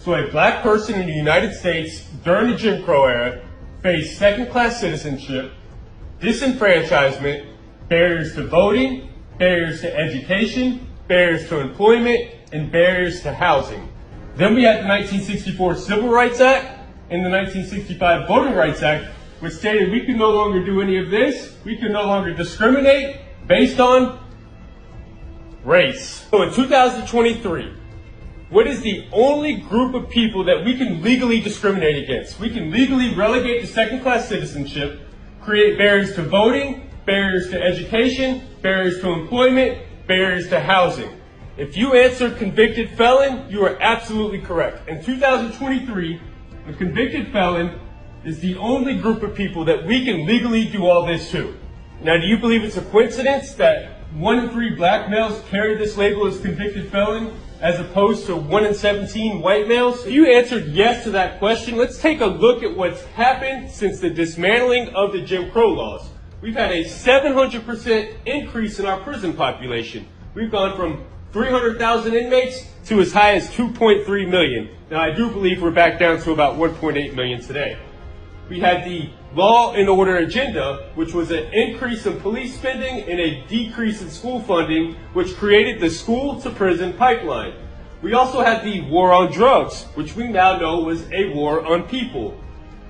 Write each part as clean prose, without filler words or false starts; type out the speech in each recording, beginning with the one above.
So a black person in the United States during the Jim Crow era faced second-class citizenship, disenfranchisement, barriers to voting, barriers to education, barriers to employment, and barriers to housing. Then we had the 1964 Civil Rights Act and the 1965 Voting Rights Act, which stated we could no longer do any of this. We could no longer discriminate based on race. So in 2023, what is the only group of people that we can legally discriminate against? We can legally relegate to second-class citizenship, create barriers to voting, barriers to education, barriers to employment, barriers to housing. If you answered convicted felon, you are absolutely correct. In 2023, a convicted felon is the only group of people that we can legally do all this to. Now, do you believe it's a coincidence that 1 in 3 black males carry this label as convicted felon as opposed to 1 in 17 white males? If you answered yes to that question, let's take a look at what's happened since the dismantling of the Jim Crow laws. We've had a 700% increase in our prison population. We've gone from 300,000 inmates to as high as 2.3 million. Now, I do believe we're back down to about 1.8 million today. We had the law and order agenda, which was an increase in police spending and a decrease in school funding, which created the school to prison pipeline. We also had the war on drugs, which we now know was a war on people.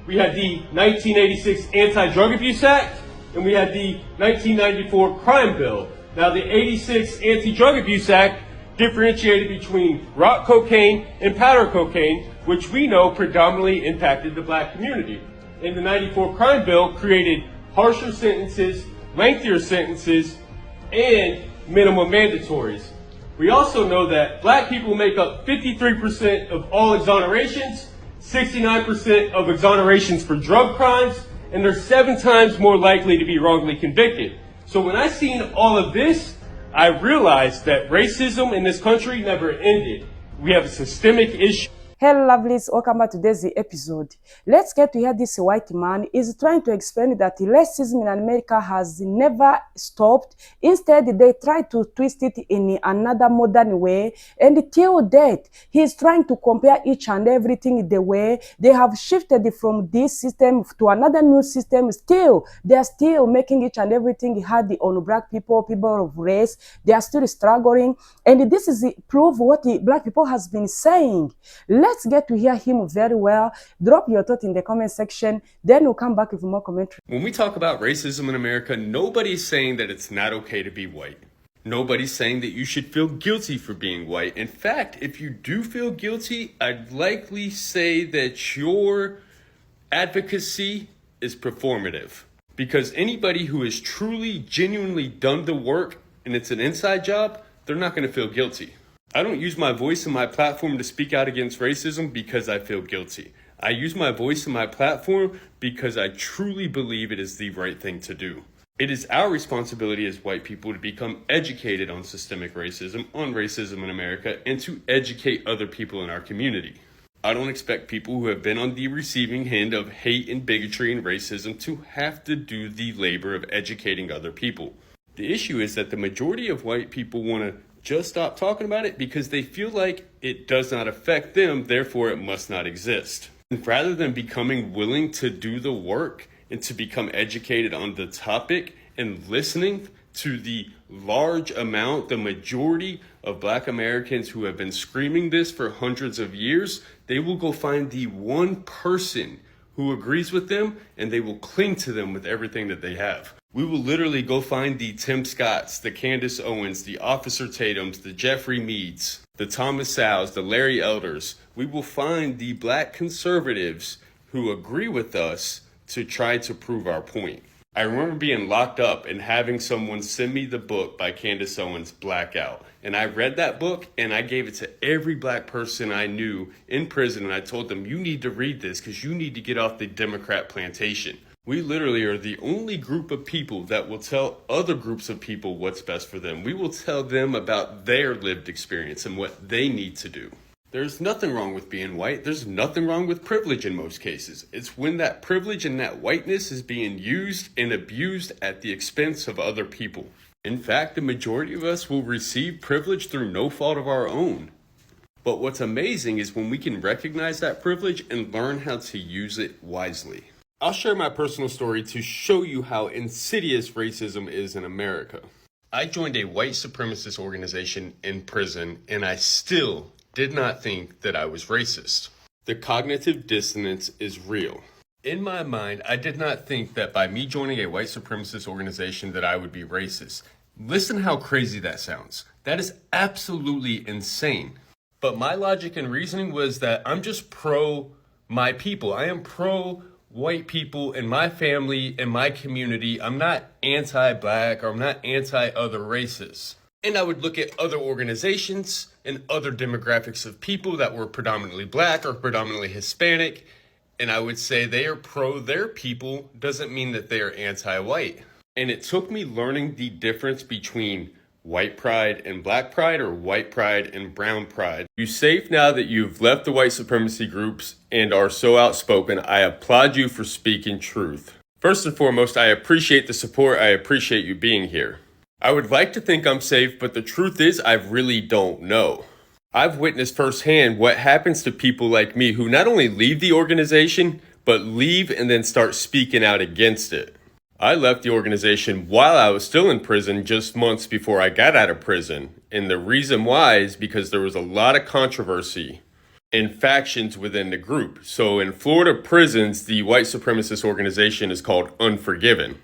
We had the 1986 Anti-Drug Abuse Act, and we had the 1994 Crime Bill. Now, the 86 Anti-Drug Abuse Act differentiated between rock cocaine and powder cocaine, which we know predominantly impacted the black community. And the 94 Crime Bill created harsher sentences, lengthier sentences, and minimum mandatories. We also know that black people make up 53% of all exonerations, 69% of exonerations for drug crimes, and they're 7 times more likely to be wrongly convicted. So when I seen all of this, I realized that racism in this country never ended. We have a systemic issue. Hello lovelies, welcome back to today's episode. Let's get to hear this white man is trying to explain that racism in America has never stopped. Instead, they try to twist it in another modern way, and till date, he's trying to compare each and everything the way they have shifted from this system to another new system. Still, they are still making each and everything hard on black people, people of race. They are still struggling, and this is proof what the black people has been saying. Let's get to hear him very well. Drop your thought in the comment section. Then we'll come back with more commentary. When we talk about racism in America, nobody's saying that it's not okay to be white. Nobody's saying that you should feel guilty for being white. In fact, if you do feel guilty, I'd likely say that your advocacy is performative. Because anybody who has truly, genuinely done the work and it's an inside job, they're not going to feel guilty. I don't use my voice and my platform to speak out against racism because I feel guilty. I use my voice and my platform because I truly believe it is the right thing to do. It is our responsibility as white people to become educated on systemic racism, on racism in America, and to educate other people in our community. I don't expect people who have been on the receiving end of hate and bigotry and racism to have to do the labor of educating other people. The issue is that the majority of white people want to just stop talking about it because they feel like it does not affect them, therefore it must not exist. And rather than becoming willing to do the work and to become educated on the topic and listening to the large amount, the majority of black Americans who have been screaming this for hundreds of years, they will go find the one person who agrees with them and they will cling to them with everything that they have. We will literally go find the Tim Scotts, the Candace Owens, the Officer Tatums, the Jeffrey Meads, the Thomas Sows, the Larry Elders. We will find the black conservatives who agree with us to try to prove our point. I remember being locked up and having someone send me the book by Candace Owens, Blackout. And I read that book and I gave it to every black person I knew in prison. And I told them, you need to read this because you need to get off the Democrat plantation. We literally are the only group of people that will tell other groups of people what's best for them. We will tell them about their lived experience and what they need to do. There's nothing wrong with being white. There's nothing wrong with privilege in most cases. It's when that privilege and that whiteness is being used and abused at the expense of other people. In fact, the majority of us will receive privilege through no fault of our own. But what's amazing is when we can recognize that privilege and learn how to use it wisely. I'll share my personal story to show you how insidious racism is in America. I joined a white supremacist organization in prison, and I still did not think that I was racist. The cognitive dissonance is real. In my mind, I did not think that by me joining a white supremacist organization that I would be racist. Listen how crazy that sounds. That is absolutely insane. But my logic and reasoning was that I'm just pro my people. I am pro white people in my family, in my community. I'm not anti-black, or I'm not anti-other races. And I would look at other organizations and other demographics of people that were predominantly black or predominantly Hispanic, and I would say they are pro their people doesn't mean that they are anti-white. And it took me learning the difference between white pride and black pride, or white pride and brown pride. You safe now that you've left the white supremacy groups and are so outspoken. I applaud you for speaking truth. First and foremost, I appreciate the support. I appreciate you being here. I would like to think I'm safe, but the truth is I really don't know. I've witnessed firsthand what happens to people like me who not only leave the organization, but leave and then start speaking out against it. I left the organization while I was still in prison, just months before I got out of prison. And the reason why is because there was a lot of controversy and factions within the group. So in Florida prisons, the white supremacist organization is called Unforgiven.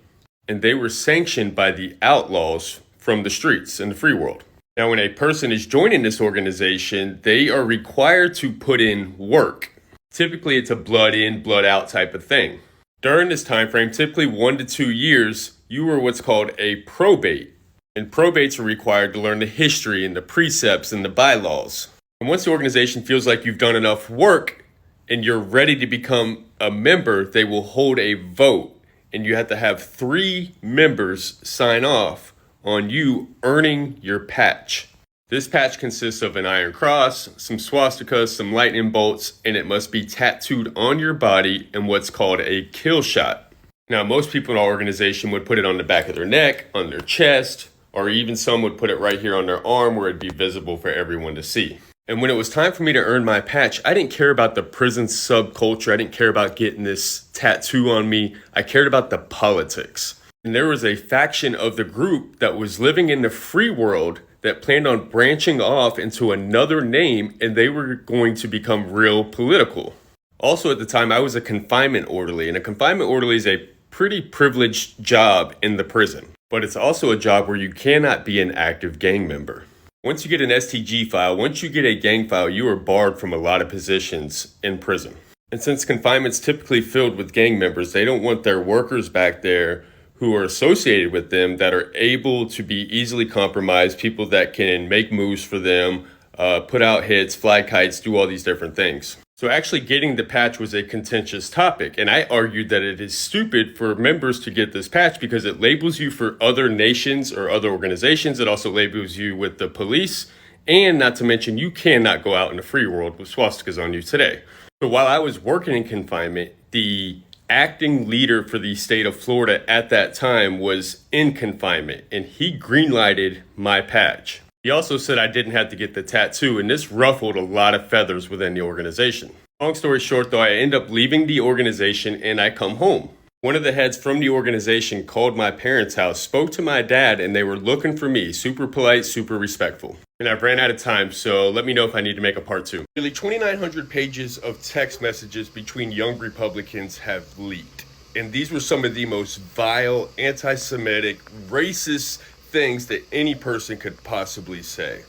And they were sanctioned by the outlaws from the streets in the free world. Now, when a person is joining this organization, they are required to put in work. Typically, it's a blood in, blood out type of thing. During this time frame, typically 1 to 2 years, you were what's called a probate. And probates are required to learn the history and the precepts and the bylaws. And once the organization feels like you've done enough work and you're ready to become a member, they will hold a vote. And you have to have 3 members sign off on you earning your patch. This patch consists of an iron cross, some swastikas, some lightning bolts, and it must be tattooed on your body in what's called a kill shot. Now, most people in our organization would put it on the back of their neck, on their chest, or even some would put it right here on their arm where it'd be visible for everyone to see. And when it was time for me to earn my patch, I didn't care about the prison subculture. I didn't care about getting this tattoo on me. I cared about the politics. And there was a faction of the group that was living in the free world that planned on branching off into another name, and they were going to become real political. Also at the time, I was a confinement orderly, and a confinement orderly is a pretty privileged job in the prison. But it's also a job where you cannot be an active gang member. Once you get an STG file, once you get a gang file, you are barred from a lot of positions in prison. And since confinement's typically filled with gang members, they don't want their workers back there who are associated with them that are able to be easily compromised, people that can make moves for them, put out hits, fly kites, do all these different things. So actually getting the patch was a contentious topic, and I argued that it is stupid for members to get this patch because it labels you for other nations or other organizations. It also labels you with the police, and not to mention you cannot go out in the free world with swastikas on you today. So while I was working in confinement, the acting leader for the state of Florida at that time was in confinement, and he greenlighted my patch. He also said I didn't have to get the tattoo, and this ruffled a lot of feathers within the organization. Long story short, though, I end up leaving the organization and I come home. One of the heads from the organization called my parents' house, spoke to my dad, and they were looking for me. Super polite, super respectful. And I've ran out of time, so let me know if I need to make a part 2. Nearly 2,900 pages of text messages between young Republicans have leaked. And these were some of the most vile, anti-Semitic, racist things that any person could possibly say.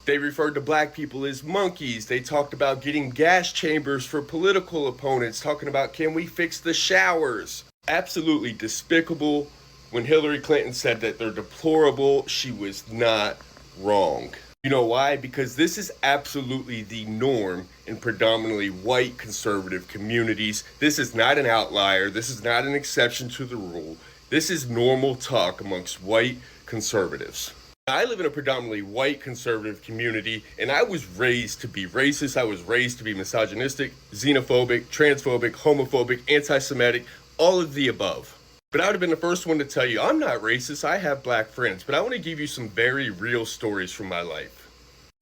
They referred to black people as monkeys. They talked about getting gas chambers for political opponents, talking about can we fix the showers. Absolutely despicable. When Hillary Clinton said that they're deplorable, she was not wrong. You know why? Because this is absolutely the norm in predominantly white conservative communities. This is not an outlier. This is not an exception to the rule. This is normal talk amongst white conservatives. I live in a predominantly white conservative community, and I was raised to be racist. I was raised to be misogynistic, xenophobic, transphobic, homophobic, anti-Semitic, all of the above. But I would have been the first one to tell you, I'm not racist. I have black friends, but I want to give you some very real stories from my life.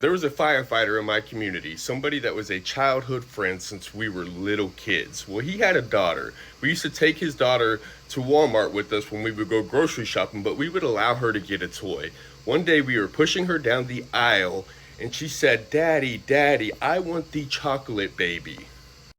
There was a firefighter in my community, somebody that was a childhood friend since we were little kids. Well, he had a daughter. We used to take his daughter to Walmart with us when we would go grocery shopping, but we would allow her to get a toy. One day we were pushing her down the aisle and she said, "Daddy, Daddy, I want the chocolate baby."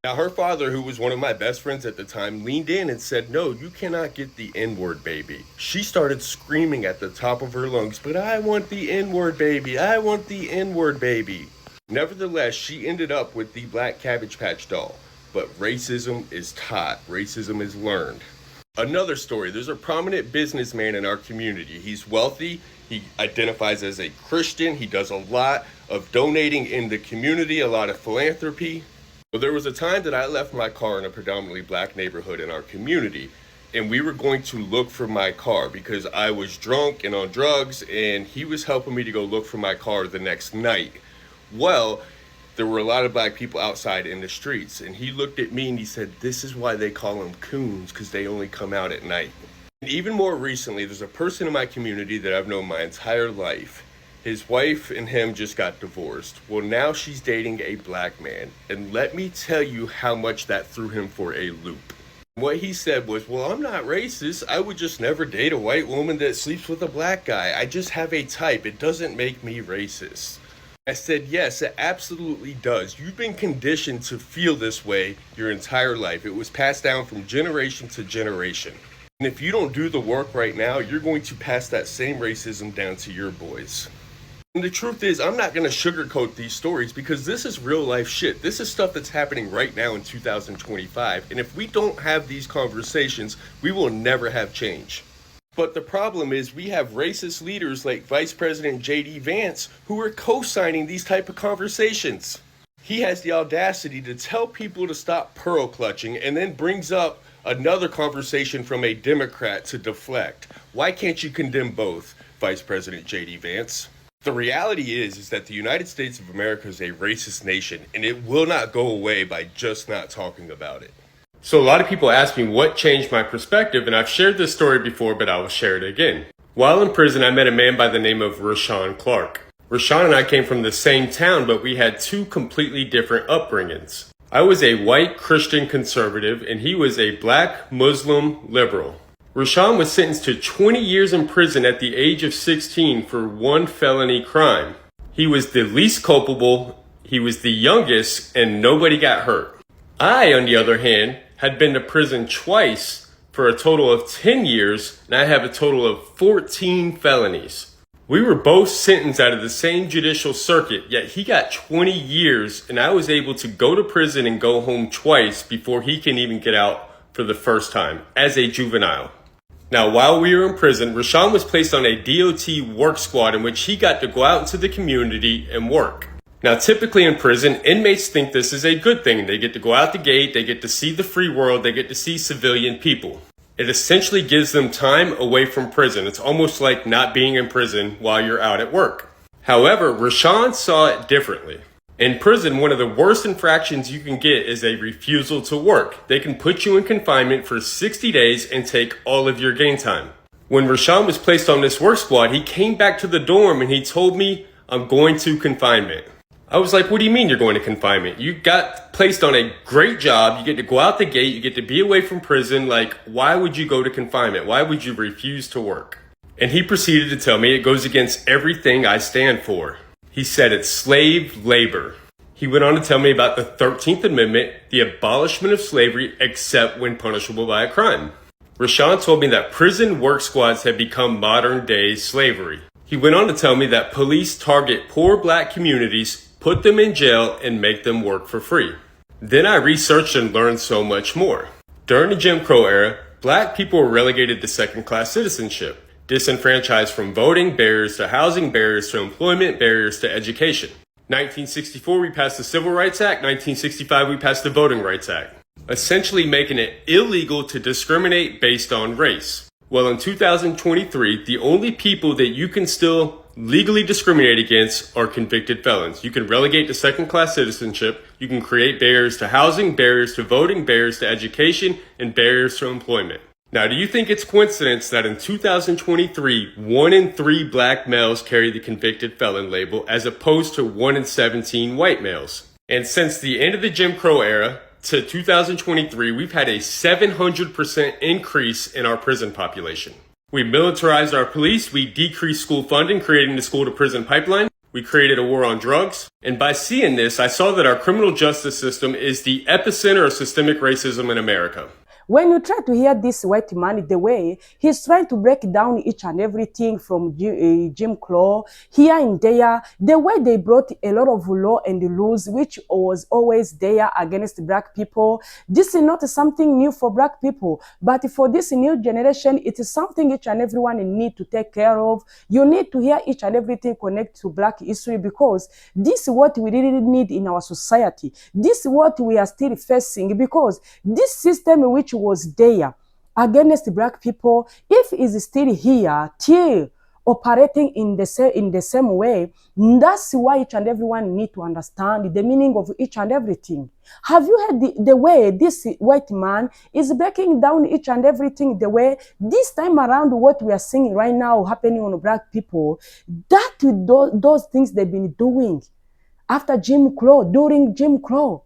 Now her father, who was one of my best friends at the time, leaned in and said, "No, you cannot get the N-word baby." She started screaming at the top of her lungs, "But I want the N-word baby, I want the N-word baby." Nevertheless, she ended up with the black Cabbage Patch doll. But racism is taught, racism is learned. Another story, there's a prominent businessman in our community. He's wealthy, he identifies as a Christian, he does a lot of donating in the community, a lot of philanthropy. Well, there was a time that I left my car in a predominantly black neighborhood in our community, and we were going to look for my car because I was drunk and on drugs, and he was helping me to go look for my car the next night. Well, there were a lot of black people outside in the streets, and he looked at me and he said, "This is why they call them coons, because they only come out at night." And even more recently, there's a person in my community that I've known my entire life. His wife and him just got divorced. Well, now she's dating a black man. And let me tell you how much that threw him for a loop. What he said was, "Well, I'm not racist. I would just never date a white woman that sleeps with a black guy. I just have a type. It doesn't make me racist." I said, "Yes, it absolutely does. You've been conditioned to feel this way your entire life. It was passed down from generation to generation. And if you don't do the work right now, you're going to pass that same racism down to your boys." And the truth is, I'm not going to sugarcoat these stories because this is real life shit. This is stuff that's happening right now in 2025. And if we don't have these conversations, we will never have change. But the problem is we have racist leaders like Vice President J.D. Vance who are co-signing these type of conversations. He has the audacity to tell people to stop pearl clutching and then brings up another conversation from a Democrat to deflect. Why can't you condemn both, Vice President J.D. Vance? The reality is that the United States of America is a racist nation, and it will not go away by just not talking about it. So a lot of people ask me what changed my perspective, and I've shared this story before, but I will share it again. While in prison, I met a man by the name of Rashawn Clark. Rashawn and I came from the same town, but we had two completely different upbringings. I was a white Christian conservative, and he was a black Muslim liberal. Rashawn was sentenced to 20 years in prison at the age of 16 for one felony crime. He was the least culpable, he was the youngest, and nobody got hurt. I, on the other hand, had been to prison twice for a total of 10 years, and I have a total of 14 felonies. We were both sentenced out of the same judicial circuit, yet he got 20 years, and I was able to go to prison and go home twice before he can even get out for the first time as a juvenile. Now, while we were in prison, Rashawn was placed on a DOT work squad in which he got to go out into the community and work. Now, typically in prison, inmates think this is a good thing. They get to go out the gate, they get to see the free world, they get to see civilian people. It essentially gives them time away from prison. It's almost like not being in prison while you're out at work. However, Rashawn saw it differently. In prison, one of the worst infractions you can get is a refusal to work. They can put you in confinement for 60 days and take all of your game time. When Rashawn was placed on this work squad, he came back to the dorm and he told me, "I'm going to confinement." I was like, "What do you mean you're going to confinement? You got placed on a great job. You get to go out the gate. You get to be away from prison. Like, why would you go to confinement? Why would you refuse to work?" And he proceeded to tell me it goes against everything I stand for. He said it's slave labor. He went on to tell me about the 13th Amendment, the abolishment of slavery except when punishable by a crime. Rashawn told me that prison work squads have become modern day slavery. He went on to tell me that police target poor black communities, put them in jail, and make them work for free. Then I researched and learned so much more. During the Jim Crow era, black people were relegated to second-class citizenship, disenfranchised from voting, barriers to housing, barriers to employment, barriers to education. 1964, we passed the Civil Rights Act. 1965, we passed the Voting Rights Act, essentially making it illegal to discriminate based on race. Well, in 2023, the only people that you can still legally discriminate against are convicted felons. You can relegate to second-class citizenship. You can create barriers to housing, barriers to voting, barriers to education, and barriers to employment. Now, do you think it's coincidence that in 2023, 1 in 3 black males carry the convicted felon label as opposed to 1 in 17 white males? And since the end of the Jim Crow era to 2023, we've had a 700% increase in our prison population. We militarized our police, we decreased school funding, creating the school to prison pipeline. We created a war on drugs. And by seeing this, I saw that our criminal justice system is the epicenter of systemic racism in America. When you try to hear this white man, the way he's trying to break down each and everything from Jim Crow, here and there, the way they brought a lot of law and rules, which was always there against black people. This is not something new for black people, but for this new generation, it is something each and everyone need to take care of. You need to hear each and everything connect to black history, because this is what we really need in our society. This is what we are still facing, because this system which was there against black people, if is still here till operating in the same way, that's why each and everyone need to understand the meaning of each and everything. Have you heard the way this white man is breaking down each and everything, the way this time around what we are seeing right now happening on black people, that those things they've been doing after Jim Crow, during Jim Crow.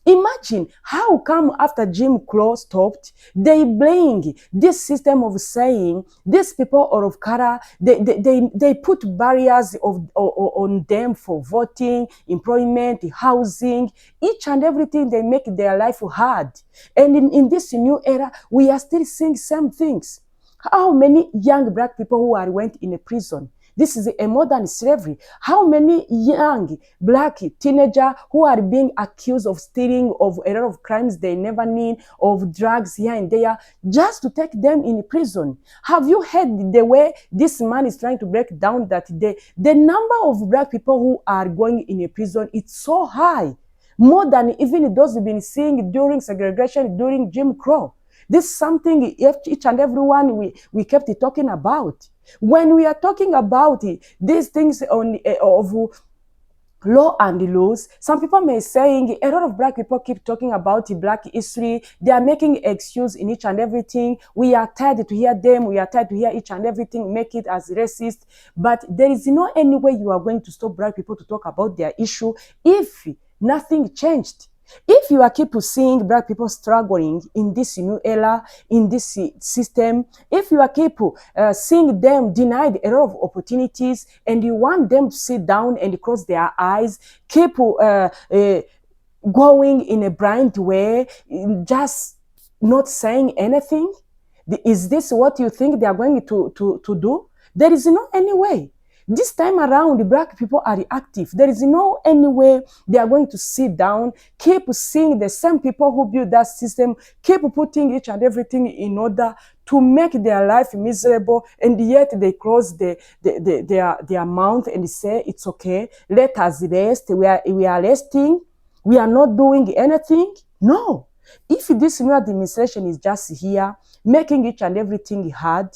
Imagine how come after Jim Crow stopped, they blame this system of saying these people are of color, they put barriers on them for voting, employment, housing, each and everything, they make their life hard. And in this new era, we are still seeing same things. How many young black people who are went in a prison? This is a modern slavery. How many young black teenagers who are being accused of stealing, of a lot of crimes they never need, of drugs here and there, just to take them in prison? Have you heard the way this man is trying to break down that the number of black people who are going in a prison, it's so high, more than even those we've been seeing during segregation, during Jim Crow. This is something each and everyone we kept talking about. When we are talking about these things of law and laws, some people may saying a lot of black people keep talking about black history. They are making excuse in each and everything. We are tired to hear them. We are tired to hear each and everything, make it as racist. But there is no any way you are going to stop black people to talk about their issue if nothing changed. If you are keep seeing black people struggling in this new era, in this system, if you are keep seeing them denied a lot of opportunities, and you want them to sit down and close their eyes, keep going in a blind way, just not saying anything, is this what you think they are going to do? There is no any way. This time around, the black people are active. There is no any way they are going to sit down, keep seeing the same people who build that system, keep putting each and everything in order to make their life miserable, and yet they close their mouth and say, it's okay, let us rest, we are resting, we are not doing anything. No. If this new administration is just here, making each and everything hard,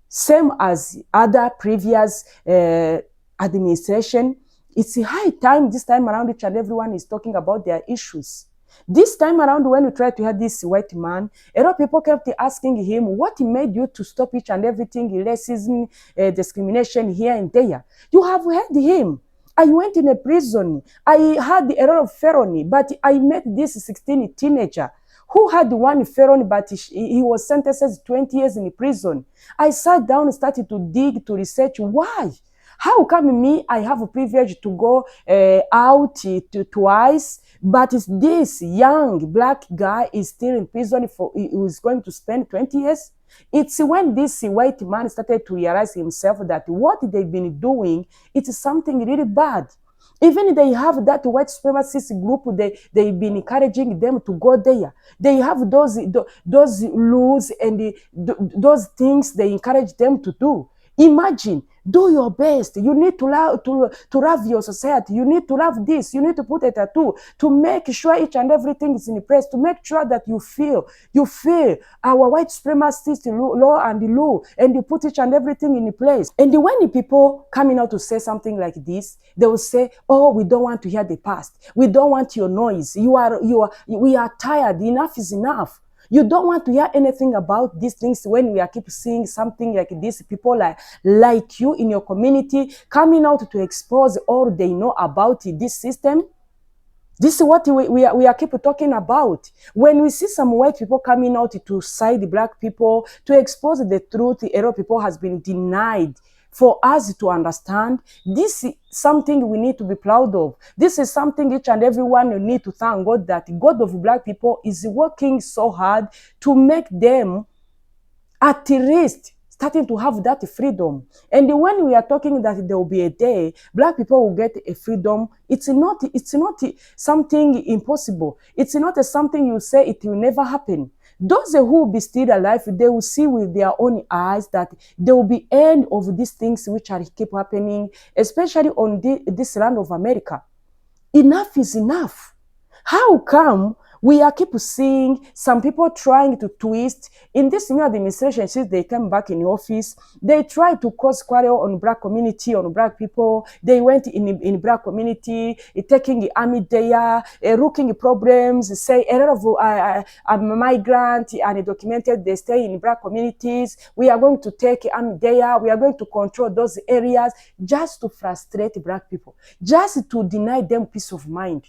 same as other previous administration, it's a high time this time around each and everyone is talking about their issues. This time around, when we try to have this white man, a lot of people kept asking him, what made you to stop each and everything, racism, discrimination here and there? You have heard him. I went in a prison. I had a lot of felony, but I met this 16 teenager who had one felony, but he was sentenced to 20 years in prison. I sat down and started to dig, to research why. How come me, I have a privilege to go out twice, but this young black guy is still in prison for, he was going to spend 20 years? It's when this white man started to realize himself that what they've been doing, it's something really bad. Even they have that white supremacist group, they've been encouraging them to go there. They have those rules and those things they encourage them to do. Imagine, do your best. You need to love your society. You need to love this. You need to put a tattoo to make sure each and everything is in place, to make sure that you feel our white supremacist law and law, and you put each and everything in place. And when the people coming out to say something like this, they will say, oh, we don't want to hear the past. We don't want your noise. We are tired. Enough is enough. You don't want to hear anything about these things when we are keep seeing something like this. People like you in your community coming out to expose all they know about this system. This is what we are keep talking about. When we see some white people coming out to side black people, to expose the truth, a lot of people has been denied. For us to understand, this is something we need to be proud of. This is something each and everyone need to thank God that God of black people is working so hard to make them at least starting to have that freedom. And when we are talking that there will be a day black people will get a freedom, it's not something impossible. It's not something you say it will never happen. Those who will be still alive, they will see with their own eyes that there will be end of these things which are keep happening, especially on this land of America. Enough is enough. How come we are keep seeing some people trying to twist in this new administration since they came back in office? They try to cause quarrel on black community, on black people. They went in black community, taking the army there, looking problems, say a lot of migrant and documented they stay in black communities. We are going to take army there. We are going to control those areas just to frustrate black people, just to deny them peace of mind.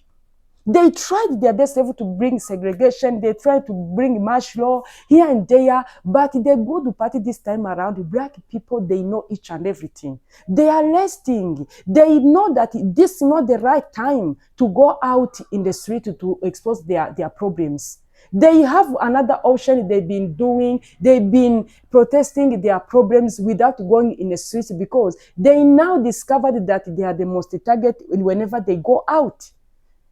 They tried their best to bring segregation. They tried to bring martial law here and there. But the good part this time around, black people, they know each and everything. They are resting. They know that this is not the right time to go out in the street to expose their problems. They have another option they've been doing. They've been protesting their problems without going in the streets because they now discovered that they are the most target whenever they go out.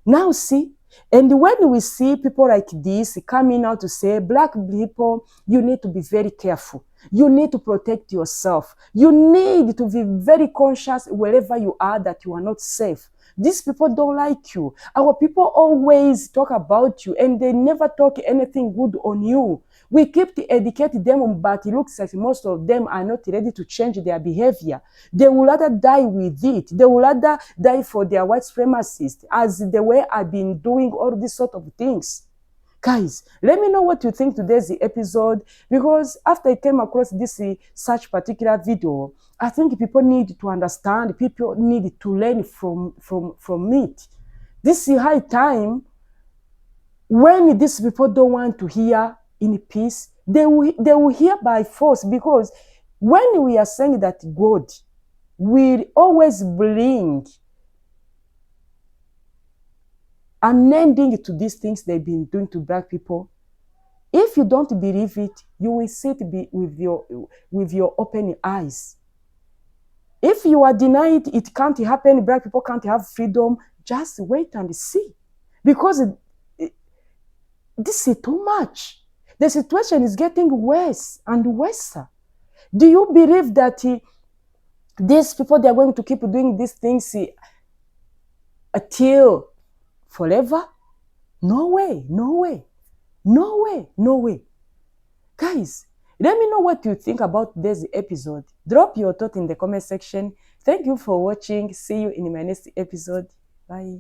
Now see, and when we see people like this coming out to say, black people, you need to be very careful. You need to protect yourself. You need to be very conscious wherever you are that you are not safe. These people don't like you. Our people always talk about you and they never talk anything good on you. We keep to educate them, but it looks like most of them are not ready to change their behavior. They will rather die with it. They will rather die for their white supremacists, as the way I've been doing all these sort of things. Guys, let me know what you think today's episode, because after I came across this such particular video, I think people need to understand, people need to learn from it. This is high time. When these people don't want to hear in peace, they will hear by force, because when we are saying that God will always bring an ending to these things they've been doing to black people, if you don't believe it, you will sit with your open eyes. If you are denied it can't happen, black people can't have freedom, just wait and see, because this is too much. The situation is getting worse and worse. Do you believe that these people, they are going to keep doing these things until forever? No way, no way, no way, no way. Guys, let me know what you think about this episode. Drop your thought in the comment section. Thank you for watching. See you in my next episode. Bye.